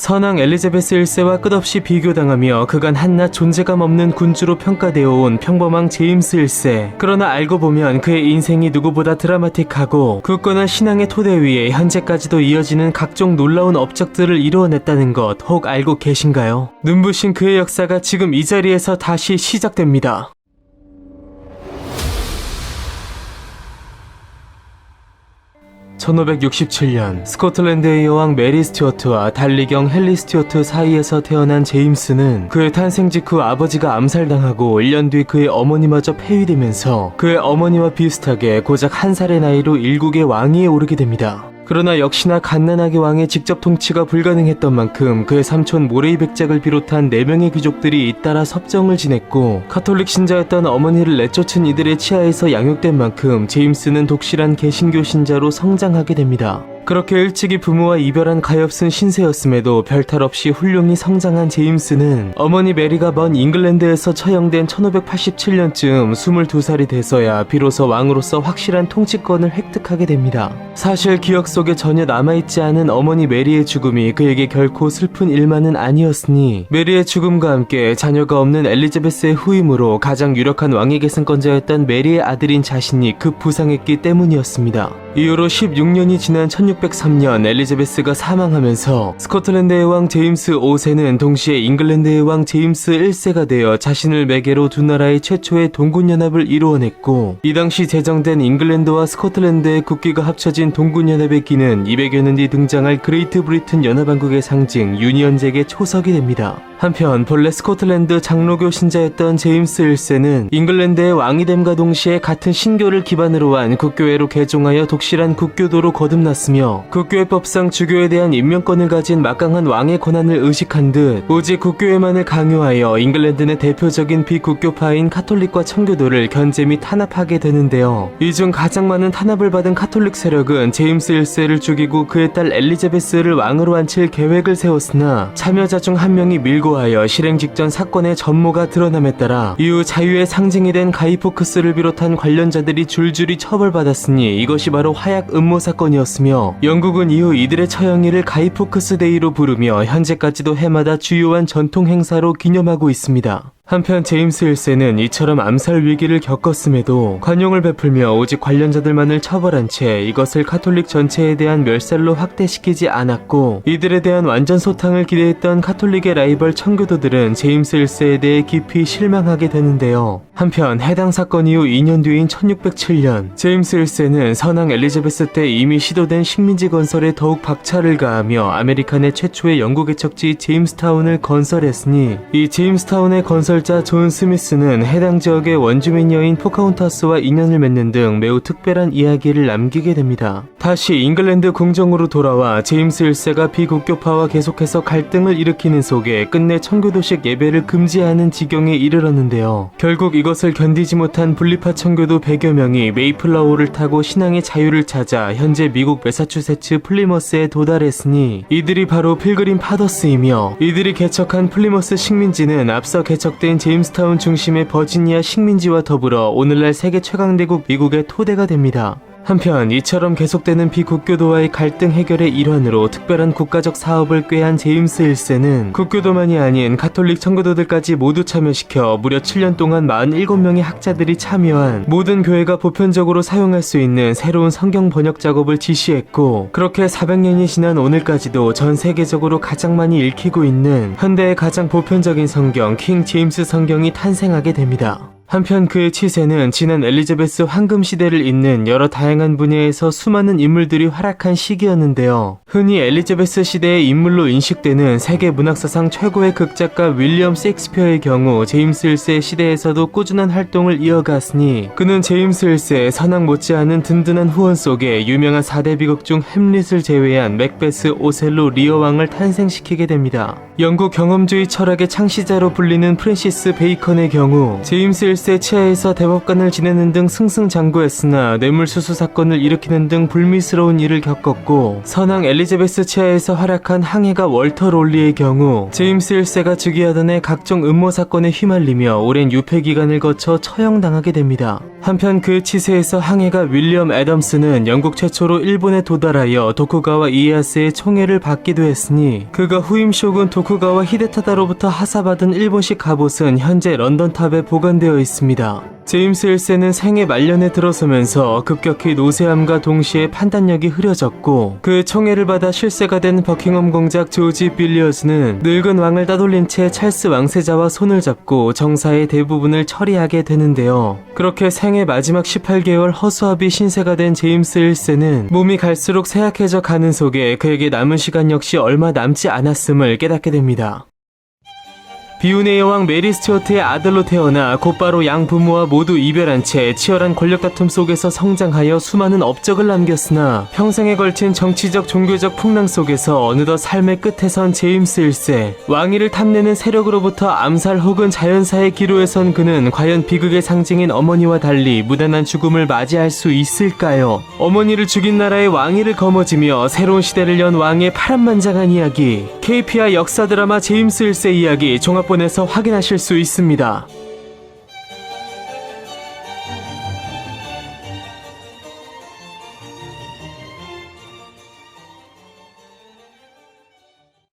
선왕 엘리자베스 1세와 끝없이 비교당하며 그간 한낱 존재감 없는 군주로 평가되어 온 평범한 제임스 1세. 그러나 알고 보면 그의 인생이 누구보다 드라마틱하고 굳건한 신앙의 토대 위에 현재까지도 이어지는 각종 놀라운 업적들을 이루어냈다는 것 혹 알고 계신가요? 눈부신 그의 역사가 지금 이 자리에서 다시 시작됩니다. 1567년 스코틀랜드의 여왕 메리 스튜어트와 달리경 헨리 스튜어트 사이에서 태어난 제임스는 그의 탄생 직후 아버지가 암살당하고 1년 뒤 그의 어머니마저 폐위되면서 그의 어머니와 비슷하게 고작 1살의 나이로 일국의 왕위에 오르게 됩니다. 그러나 역시나 갓난아기 왕의 직접 통치가 불가능했던 만큼 그의 삼촌 모레이 백작을 비롯한 4명의 귀족들이 잇따라 섭정을 지냈고 카톨릭 신자였던 어머니를 내쫓은 이들의 치하에서 양육된 만큼 제임스는 독실한 개신교 신자로 성장하게 됩니다. 그렇게 일찍이 부모와 이별한 가엾은 신세였음에도 별탈 없이 훌륭히 성장한 제임스는 어머니 메리가 먼 잉글랜드에서 처형된 1587년쯤 22살이 돼서야 비로소 왕으로서 확실한 통치권을 획득하게 됩니다. 사실 기억 속에 전혀 남아있지 않은 어머니 메리의 죽음이 그에게 결코 슬픈 일만은 아니었으니 메리의 죽음과 함께 자녀가 없는 엘리자베스의 후임으로 가장 유력한 왕위 계승권자였던 메리의 아들인 자신이 급부상했기 때문이었습니다. 이후로 16년이 지난 1603년 엘리자베스가 사망하면서 스코틀랜드의 왕 제임스 5세는 동시에 잉글랜드의 왕 제임스 1세가 되어 자신을 매개로 두 나라의 최초의 동군연합을 이루어냈고, 이 당시 제정된 잉글랜드와 스코틀랜드의 국기가 합쳐진 동군연합의 기는 200여 년 뒤 등장할 그레이트 브리튼 연합왕국의 상징 유니언잭의 초석이 됩니다. 한편 본래 스코틀랜드 장로교 신자였던 제임스 1세는 잉글랜드의 왕이됨과 동시에 같은 신교를 기반으로 한 국교회로 개종하여 독실한 국교도로 거듭났으며, 국교회법상 주교에 대한 임명권을 가진 막강한 왕의 권한을 의식한 듯 오직 국교회만을 강요하여 잉글랜드 내 대표적인 비국교파인 카톨릭과 청교도를 견제 및 탄압하게 되는데요. 이 중 가장 많은 탄압을 받은 카톨릭 세력은 제임스 1세를 죽이고 그의 딸 엘리자베스를 왕으로 앉힐 계획을 세웠으나 참여자 중 한 명이 밀고 하여 실행 직전 사건의 전모가 드러남에 따라 이후 자유의 상징이 된 가이 포크스를 비롯한 관련자들이 줄줄이 처벌받았으니 이것이 바로 화약 음모 사건이었으며, 영국은 이후 이들의 처형일을 가이 포크스 데이로 부르며 현재까지도 해마다 주요한 전통 행사로 기념하고 있습니다. 한편 제임스 1세는 이처럼 암살 위기를 겪었음에도 관용을 베풀며 오직 관련자들만을 처벌한 채 이것을 카톨릭 전체에 대한 멸살로 확대시키지 않았고, 이들에 대한 완전 소탕을 기대했던 카톨릭의 라이벌 청교도들은 제임스 1세에 대해 깊이 실망하게 되는데요. 한편 해당 사건 이후 2년 뒤인 1607년 제임스 1세는 선왕 엘리자베스 때 이미 시도된 식민지 건설에 더욱 박차를 가하며 아메리카 내 최초의 영국 개척지 제임스타운을 건설했으니, 이 제임스타운의 건설자 존 스미스는 해당 지역의 원주민 여인 포카혼타스와 인연을 맺는 등 매우 특별한 이야기를 남기게 됩니다. 다시 잉글랜드 궁정으로 돌아와 제임스 1세가 비국교파와 계속해서 갈등을 일으키는 속에 끝내 청교도식 예배를 금지하는 지경에 이르렀는데요. 결국 이것을 견디지 못한 분리파 청교도 100여 명이 메이플라워를 타고 신앙의 자유를 찾아 현재 미국 매사추세츠 플리머스에 도달했으니, 이들이 바로 필그림 파더스이며, 이들이 개척한 플리머스 식민지는 앞서 개척된 제임스타운 중심의 버지니아 식민지와 더불어 오늘날 세계 최강대국 미국의 토대가 됩니다. 한편 이처럼 계속되는 비국교도와의 갈등 해결의 일환으로 특별한 국가적 사업을 꾀한 제임스 1세는 국교도만이 아닌 카톨릭 청교도들까지 모두 참여시켜 무려 7년 동안 47명의 학자들이 참여한 모든 교회가 보편적으로 사용할 수 있는 새로운 성경 번역 작업을 지시했고, 그렇게 400년이 지난 오늘까지도 전 세계적으로 가장 많이 읽히고 있는 현대의 가장 보편적인 성경 킹 제임스 성경이 탄생하게 됩니다. 한편 그의 치세는 지난 엘리자베스 황금 시대를 잇는 여러 다양한 분야에서 수많은 인물들이 활약한 시기였는데요. 흔히 엘리자베스 시대의 인물로 인식되는 세계 문학사상 최고의 극작가 윌리엄 셰익스피어의 경우 제임스 1세 시대에서도 꾸준한 활동을 이어갔으니, 그는 제임스 1세의 선왕 못지않은 든든한 후원 속에 유명한 4대 비극 중 햄릿을 제외한 맥베스, 오셀로, 리어 왕을 탄생시키게 됩니다. 영국 경험주의 철학의 창시자로 불리는 프랜시스 베이컨의 경우 제임스 1세 치하에서 대법관을 지내는 등 승승장구했으나 뇌물수수 사건을 일으키는 등 불미스러운 일을 겪었고, 선왕 엘리자베스 치하에서 활약한 항해가 월터 롤리의 경우 제임스 1세가 즉위하던 해 각종 음모 사건에 휘말리며 오랜 유폐 기간을 거쳐 처형당하게 됩니다. 한편 그 치세에서 항해가 윌리엄 애덤스는 영국 최초로 일본에 도달하여 도쿠가와 이에야스의 총애를 받기도 했으니 그가 후임 쇼군 도쿠가와 히데타다로부터 하사받은 일본식 갑옷은 현재 런던탑에 보관되어 있습니다. 제임스 1세는 생애 말년에 들어서면서 급격히 노쇠함과 동시에 판단력이 흐려졌고 그 총애를 받아 실세가 된 버킹엄 공작 조지 빌리어즈는 늙은 왕을 따돌린 채 찰스 왕세자와 손을 잡고 정사의 대부분을 처리하게 되는데요. 그렇게 생애 마지막 18개월 허수아비 신세가 된 제임스 1세는 몸이 갈수록 쇠약해져 가는 속에 그에게 남은 시간 역시 얼마 남지 않았음을 깨닫게 됩니다. 비운의 여왕 메리 스튜어트의 아들로 태어나 곧바로 양 부모와 모두 이별한 채 치열한 권력 다툼 속에서 성장하여 수많은 업적을 남겼으나 평생에 걸친 정치적 종교적 풍랑 속에서 어느덧 삶의 끝에 선 제임스 1세. 왕위를 탐내는 세력으로부터 암살 혹은 자연사의 기로에 선 그는 과연 비극의 상징인 어머니와 달리 무단한 죽음을 맞이할 수 있을까요? 어머니를 죽인 나라의 왕위를 거머쥐며 새로운 시대를 연 왕의 파란만장한 이야기, KPI 역사 드라마 제임스 1세 이야기 종합본에서 확인하실 수 있습니다.